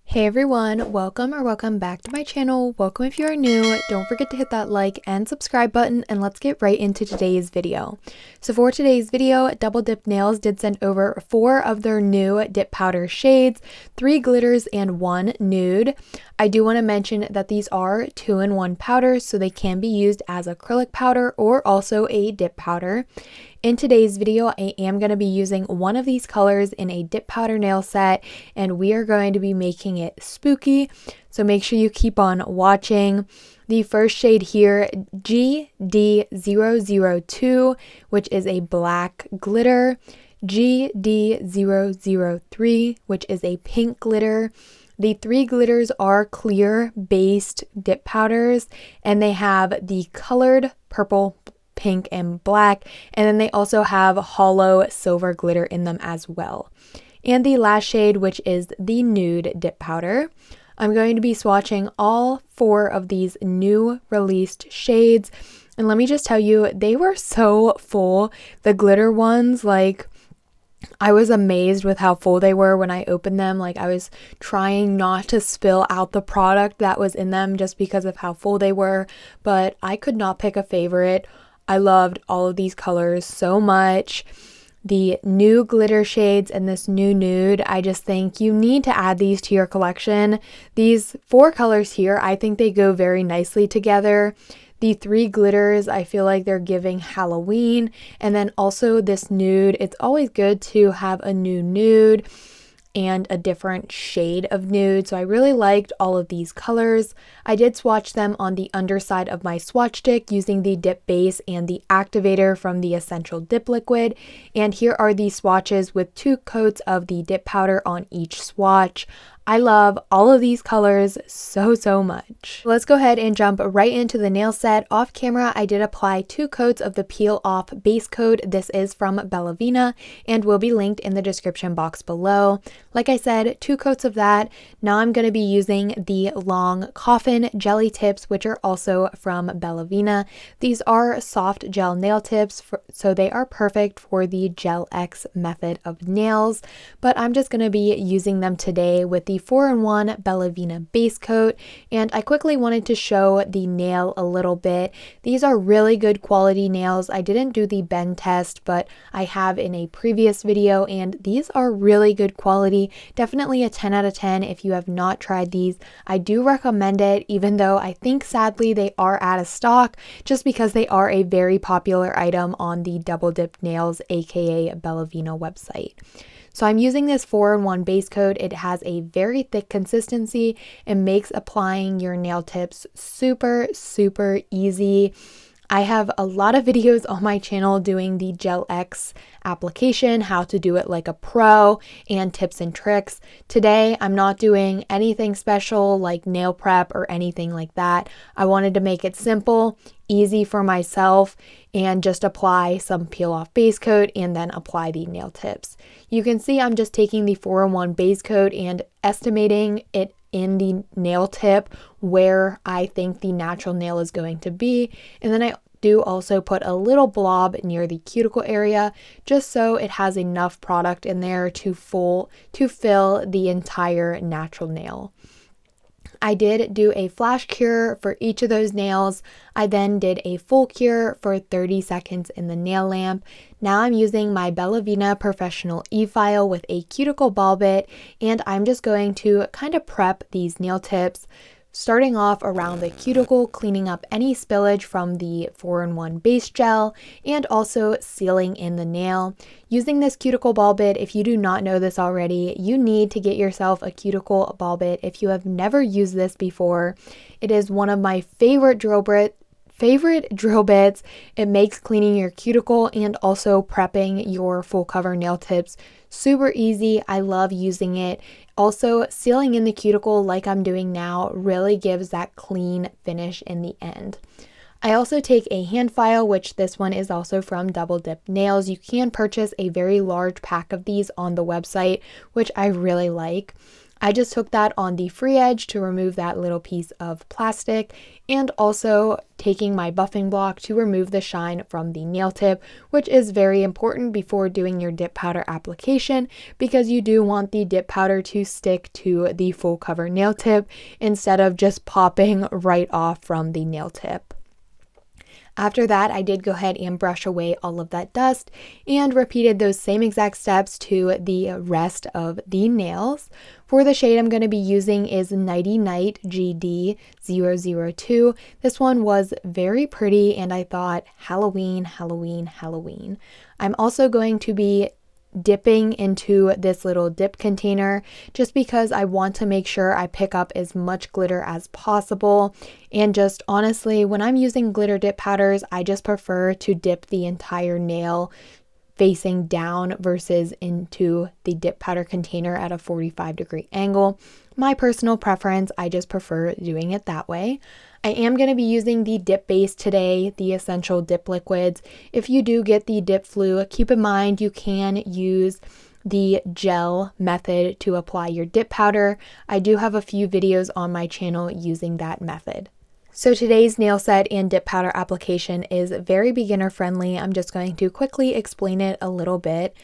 Hey everyone, welcome back to my channel. Welcome if you are new. Don't forget to hit that like and subscribe button, and let's get right into today's video. So for today's video, Double Dip Nails did send over 4 of their new dip powder shades, 3 glitters and 1 nude. I do want to mention that these are 2-in-1 powders, so they can be used as acrylic powder or also a dip powder. In today's video, I am going to be using one of these colors in a dip powder nail set, and we are going to be making it spooky, so make sure you keep on watching. The first shade here, GD002, which is a black glitter, GD003, which is a pink glitter. The 3 glitters are clear based dip powders, and they have the colored purple, pink, and black, and then they also have hollow silver glitter in them as well. And the last shade, which is the nude dip powder. I'm going to be swatching all 4 of these new released shades, and let me just tell you, they were so full. The glitter ones, like, I was amazed with how full they were when I opened them. Like, I was trying not to spill out the product that was in them just because of how full they were, but I could not pick a favorite. I loved all of these colors so much. The new glitter shades and this new nude, I just think you need to add these to your collection. These 4 colors here, I think they go very nicely together. The 3 glitters, I feel like they're giving Halloween. And then also this nude, it's always good to have a new nude and a different shade of nude. So I really liked all of these colors. I did swatch them on the underside of my swatch stick using the dip base and the activator from the Essential Dip Liquid. And here are the swatches with 2 coats of the dip powder on each swatch. I love all of these colors so much. Let's go ahead and jump right into the nail set. Off camera, I did apply 2 coats of the peel off base coat. This is from Bellavina and will be linked in the description box below. Like I said, 2 coats of that. Now I'm going to be using the long coffin jelly tips, which are also from Bellavina. These are soft gel nail tips, so they are perfect for the Gel X method of nails, but I'm just going to be using them today with the 4-in-1 Bellavina base coat, and I quickly wanted to show the nail a little bit. These are really good quality nails. I didn't do the bend test, but I have in a previous video, and these are really good quality. Definitely a 10 out of 10 if you have not tried these. I do recommend it, even though I think sadly they are out of stock, just because they are a very popular item on the Double Dip Nails aka Bellavina website. So I'm using this 4-in-1 base coat. It has a very thick consistency and makes applying your nail tips super easy. I have a lot of videos on my channel doing the Gel X application, how to do it like a pro, and tips and tricks. Today, I'm not doing anything special like nail prep or anything like that. I wanted to make it simple, easy for myself, and just apply some peel off base coat and then apply the nail tips. You can see I'm just taking the 4-in-1 base coat and estimating it in the nail tip where I think the natural nail is going to be, and then I do also put a little blob near the cuticle area just so it has enough product in there to fill the entire natural nail. I did do a flash cure for each of those nails. I then did a full cure for 30 seconds in the nail lamp. Now I'm using my Bellavina Professional E-File with a cuticle ball bit, and I'm just going to kind of prep these nail tips, starting off around the cuticle, cleaning up any spillage from the 4-in-1 base gel, and also sealing in the nail. Using this cuticle ball bit, if you do not know this already, you need to get yourself a cuticle ball bit if you have never used this before. It is one of my favorite drill bits. It makes cleaning your cuticle and also prepping your full cover nail tips super easy. I love using it. Also, sealing in the cuticle like I'm doing now really gives that clean finish in the end. I also take a hand file, which this one is also from Double Dip Nails. You can purchase a very large pack of these on the website, which I really like. I just took that on the free edge to remove that little piece of plastic, and also taking my buffing block to remove the shine from the nail tip, which is very important before doing your dip powder application, because you do want the dip powder to stick to the full cover nail tip instead of just popping right off from the nail tip. After that, I did go ahead and brush away all of that dust and repeated those same exact steps to the rest of the nails. For the shade I'm going to be using is Nighty Night GD002. This one was very pretty, and I thought Halloween, Halloween, Halloween. I'm also going to be dipping into this little dip container just because I want to make sure I pick up as much glitter as possible. And just honestly, when I'm using glitter dip powders, I just prefer to dip the entire nail facing down versus into the dip powder container at a 45-degree angle. My personal preference, I just prefer doing it that way. I am going to be using the dip base today, the Essential Dip Liquids. If you do get the dip flu, keep in mind you can use the gel method to apply your dip powder. I do have a few videos on my channel using that method. So today's nail set and dip powder application is very beginner friendly. I'm just going to quickly explain it a little bit.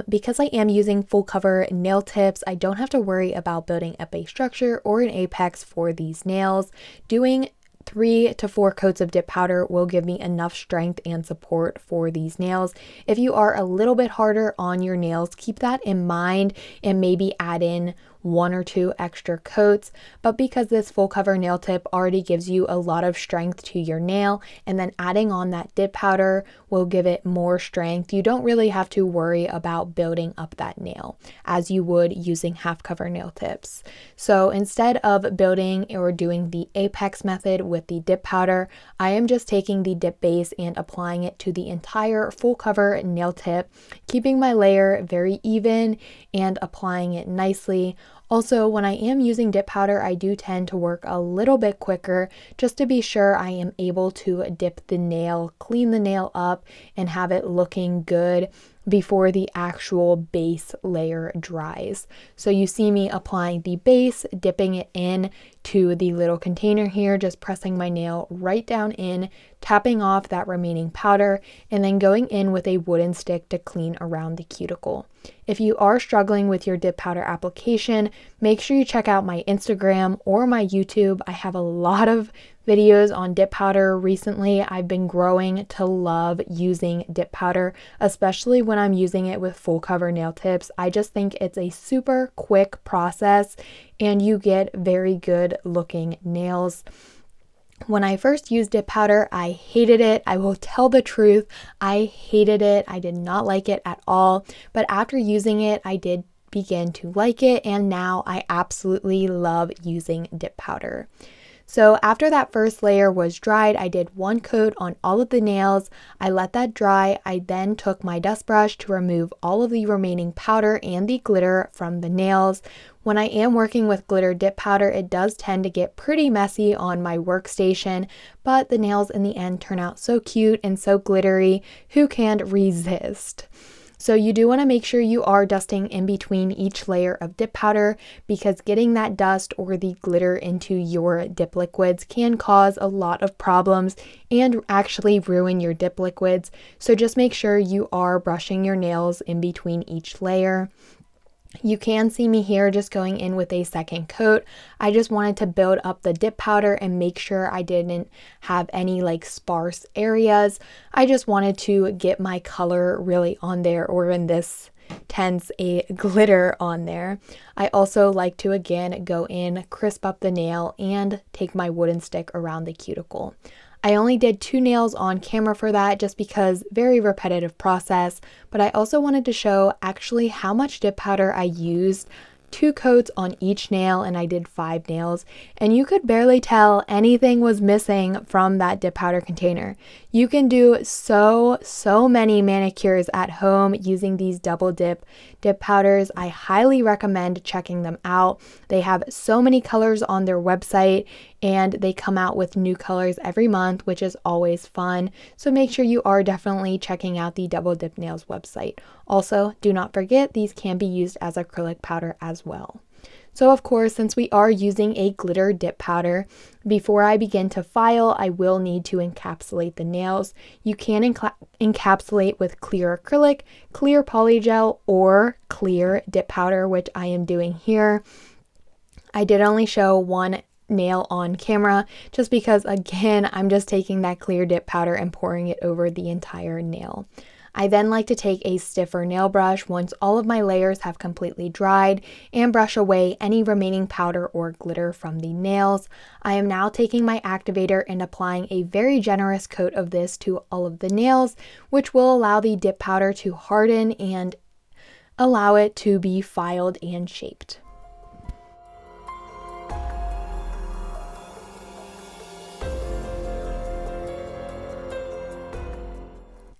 Because I am using full cover nail tips, I don't have to worry about building up a structure or an apex for these nails. Doing 3 to 4 coats of dip powder will give me enough strength and support for these nails. If you are a little bit harder on your nails, keep that in mind and maybe add in 1 or 2 extra coats. But because this full cover nail tip already gives you a lot of strength to your nail, and then adding on that dip powder will give it more strength, you don't really have to worry about building up that nail as you would using half cover nail tips. So instead of building or doing the apex method with the dip powder, I am just taking the dip base and applying it to the entire full cover nail tip, keeping my layer very even and applying it nicely. Also, when I am using dip powder, I do tend to work a little bit quicker just to be sure I am able to dip the nail, clean the nail up, and have it looking good before the actual base layer dries. So you see me applying the base, dipping it in to the little container here, just pressing my nail right down in, tapping off that remaining powder, and then going in with a wooden stick to clean around the cuticle. If you are struggling with your dip powder application, make sure you check out my Instagram or my YouTube. I have a lot of videos on dip powder recently. I've been growing to love using dip powder, especially when I'm using it with full cover nail tips. I just think it's a super quick process and you get very good looking nails. When I first used dip powder, I hated it. I will tell the truth. I hated it. I did not like it at all. But after using it, I did begin to like it, and now I absolutely love using dip powder. So after that first layer was dried, I did 1 coat on all of the nails. I let that dry. I then took my dust brush to remove all of the remaining powder and the glitter from the nails. When I am working with glitter dip powder, it does tend to get pretty messy on my workstation, but the nails in the end turn out so cute and so glittery. Who can resist? So you do want to make sure you are dusting in between each layer of dip powder, because getting that dust or the glitter into your dip liquids can cause a lot of problems and actually ruin your dip liquids. So just make sure you are brushing your nails in between each layer. You can see me here just going in with a second coat. I just wanted to build up the dip powder and make sure I didn't have any like sparse areas. I just wanted to get my color really on there, or in this tense, a glitter on there. I also like to again go in, crisp up the nail, and take my wooden stick around the cuticle. I only did 2 nails on camera for that just because very repetitive process, but I also wanted to show actually how much dip powder I used. 2 coats on each nail, and I did 5 nails, and you could barely tell anything was missing from that dip powder container. You can do so many manicures at home using these double dip powders. I highly recommend checking them out. They have so many colors on their website, and they come out with new colors every month, which is always fun. So make sure you are definitely checking out the Double Dip Nails website. Also, do not forget these can be used as acrylic powder as well. So of course, since we are using a glitter dip powder, before I begin to file, I will need to encapsulate the nails. You can encapsulate with clear acrylic, clear polygel, or clear dip powder, which I am doing here. I did only show one nail on camera just because, again, I'm just taking that clear dip powder and pouring it over the entire nail. I then like to take a stiffer nail brush once all of my layers have completely dried and brush away any remaining powder or glitter from the nails. I am now taking my activator and applying a very generous coat of this to all of the nails, which will allow the dip powder to harden and allow it to be filed and shaped.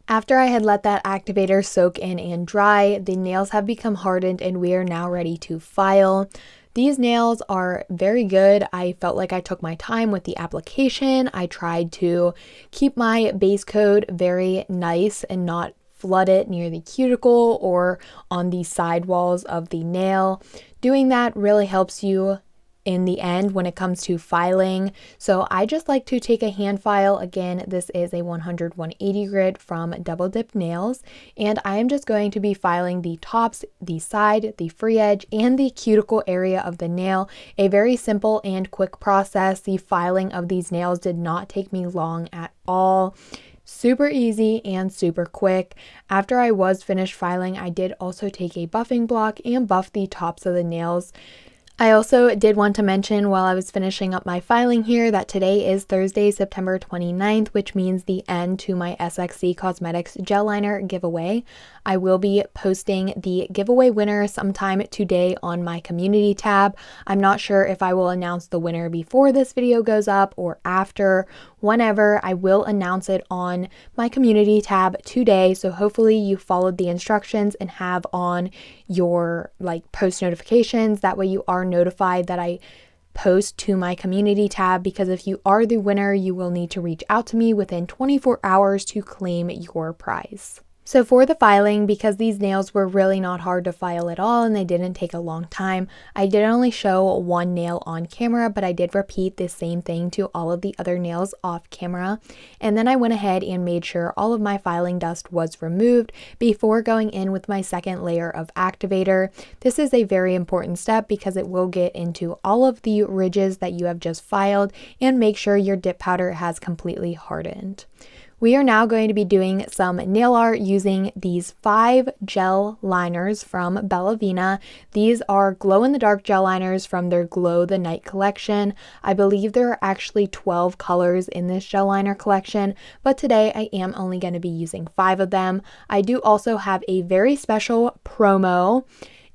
After I had let that activator soak in and dry, the nails have become hardened and we are now ready to file. These nails are very good. I felt like I took my time with the application. I tried to keep my base coat very nice and not flood it near the cuticle or on the side walls of the nail. Doing that really helps you in the end when it comes to filing. So I just like to take a hand file. Again, this is a 100/180 grit from Double Dip Nails, and I am just going to be filing the tops, the side, the free edge, and the cuticle area of the nail. A very simple and quick process. The filing of these nails did not take me long at all. Super easy and super quick. After I was finished filing, I did also take a buffing block and buff the tops of the nails. I also did want to mention while I was finishing up my filing here that today is Thursday, September 29th, which means the end to my SXC Cosmetics gel liner giveaway. I will be posting the giveaway winner sometime today on my community tab. I'm not sure if I will announce the winner before this video goes up or after. Whenever, I will announce it on my community tab today, so hopefully you followed the instructions and have on your post notifications. That way you are notified that I post to my community tab, because if you are the winner, you will need to reach out to me within 24 hours to claim your prize. So for the filing, because these nails were really not hard to file at all and they didn't take a long time, I did only show one nail on camera, but I did repeat the same thing to all of the other nails off camera. And then I went ahead and made sure all of my filing dust was removed before going in with my second layer of activator. This is a very important step because it will get into all of the ridges that you have just filed and make sure your dip powder has completely hardened. We are now going to be doing some nail art using these 5 gel liners from Bellavina. These are glow-in-the-dark gel liners from their Glow the Night collection. I believe there are actually 12 colors in this gel liner collection, but today I am only going to be using 5 of them. I do also have a very special promo,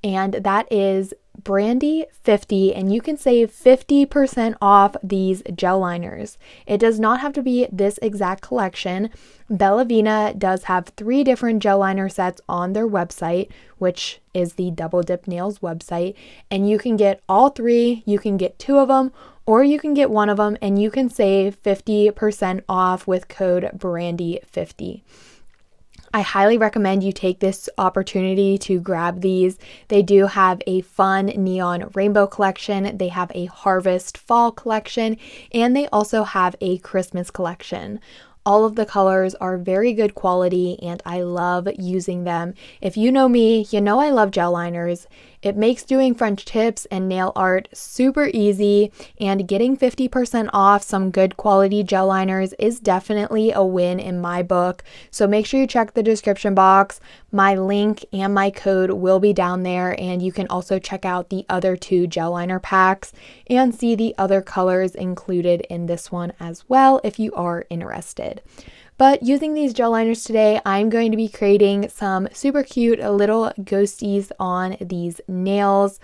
and that is Brandy 50, and you can save 50% off these gel liners. It does not have to be this exact collection. Bellavina does have 3 different gel liner sets on their website, which is the Double Dip Nails website, and you can get all 3, you can get 2 of them, or you can get 1 of them, and you can save 50% off with code BRANDY50. I highly recommend you take this opportunity to grab these. They do have a fun neon rainbow collection, they have a harvest fall collection, and they also have a Christmas collection. All of the colors are very good quality and I love using them. If you know me, you know I love gel liners. It makes doing French tips and nail art super easy, and getting 50% off some good quality gel liners is definitely a win in my book. So make sure you check the description box. My link and my code will be down there, and you can also check out the other 2 gel liner packs and see the other colors included in this one as well if you are interested. But using these gel liners today, I'm going to be creating some super cute little ghosties on these nails.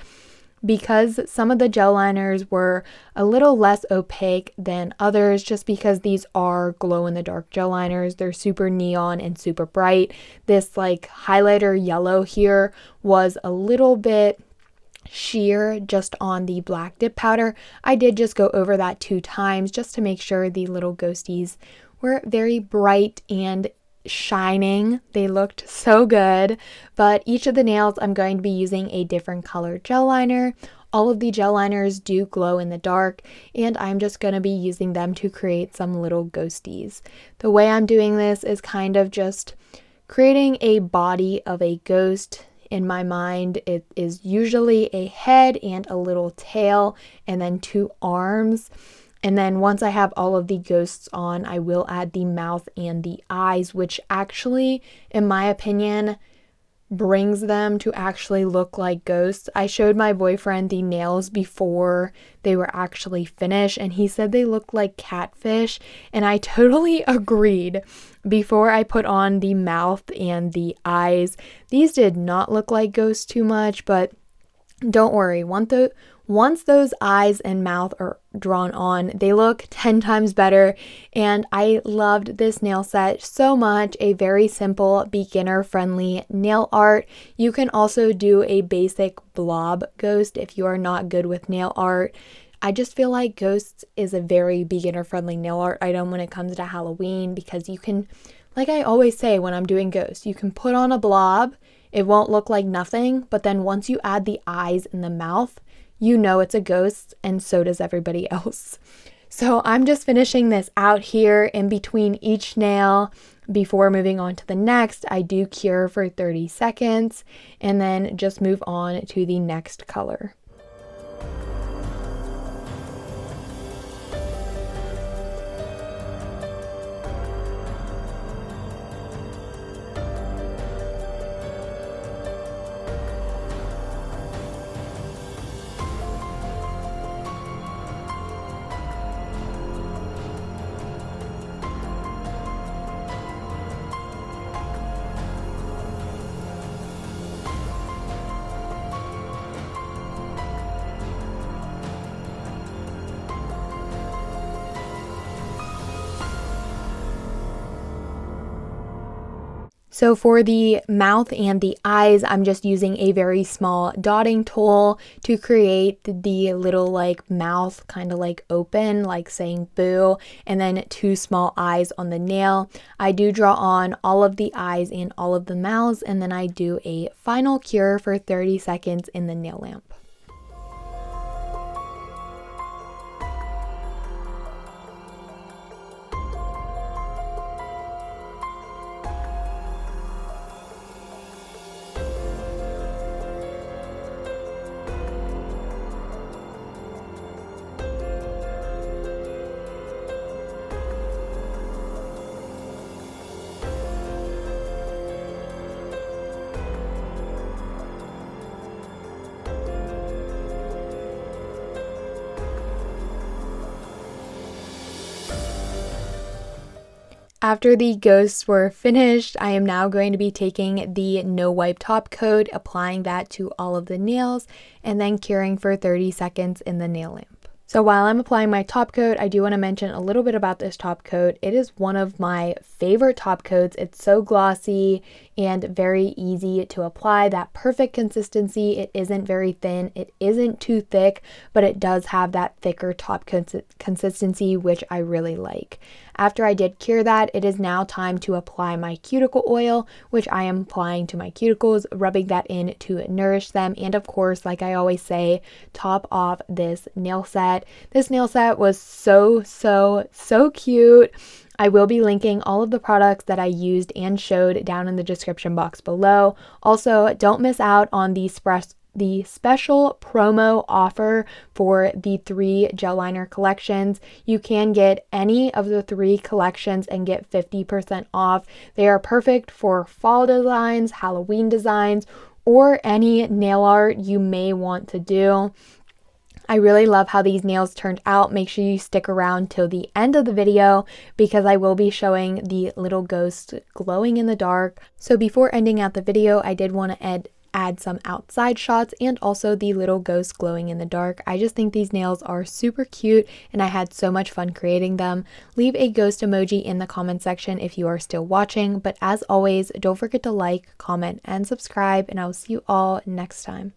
Because some of the gel liners were a little less opaque than others, just because these are glow-in-the-dark gel liners. They're super neon and super bright. This highlighter yellow here was a little bit sheer just on the black dip powder. I did just go over that 2 times just to make sure the little ghosties were very bright and shining. They looked so good, but each of the nails I'm going to be using a different color gel liner. All of the gel liners do glow in the dark, and I'm just going to be using them to create some little ghosties. The way I'm doing this is kind of just creating a body of a ghost. In my mind, it is usually a head and a little tail and then 2 arms. And then once I have all of the ghosts on, I will add the mouth and the eyes, which actually, in my opinion, brings them to actually look like ghosts. I showed my boyfriend the nails before they were actually finished, and he said they looked like catfish, and I totally agreed. Before I put on the mouth and the eyes, these did not look like ghosts too much, but don't worry, once those eyes and mouth are drawn on, they look 10 times better. And I loved this nail set so much. A very simple, beginner-friendly nail art. You can also do a basic blob ghost if you are not good with nail art. I just feel like ghosts is a very beginner-friendly nail art item when it comes to Halloween, because you can, like I always say when I'm doing ghosts, you can put on a blob. It won't look like nothing, but then once you add the eyes and the mouth, you know it's a ghost, and so does everybody else. So I'm just finishing this out here in between each nail. Before moving on to the next, I do cure for 30 seconds and then just move on to the next color. So for the mouth and the eyes, I'm just using a very small dotting tool to create the little like mouth kind of like open, like saying boo, and then 2 small eyes on the nail. I do draw on all of the eyes and all of the mouths, and then I do a final cure for 30 seconds in the nail lamp. After the ghosts were finished, I am now going to be taking the no wipe top coat, applying that to all of the nails, and then curing for 30 seconds in the nail lamp. So while I'm applying my top coat, I do want to mention a little bit about this top coat. It is one of my favorite top coats. It's so glossy and very easy to apply. That perfect consistency. It isn't very thin. It isn't too thick, but it does have that thicker top consistency, which I really like. After I did cure that, it is now time to apply my cuticle oil, which I am applying to my cuticles, rubbing that in to nourish them. And of course, like I always say, top off this nail set. This nail set was so cute. I will be linking all of the products that I used and showed down in the description box below. Also, don't miss out on the special promo offer for the 3 gel liner collections. You can get any of the 3 collections and get 50% off. They are perfect for fall designs, Halloween designs, or any nail art you may want to do. I really love how these nails turned out. Make sure you stick around till the end of the video because I will be showing the little ghost glowing in the dark. So before ending out the video, I did want to add some outside shots and also the little ghost glowing in the dark. I just think these nails are super cute and I had so much fun creating them. Leave a ghost emoji in the comment section if you are still watching, but as always, don't forget to like, comment, and subscribe, and I will see you all next time.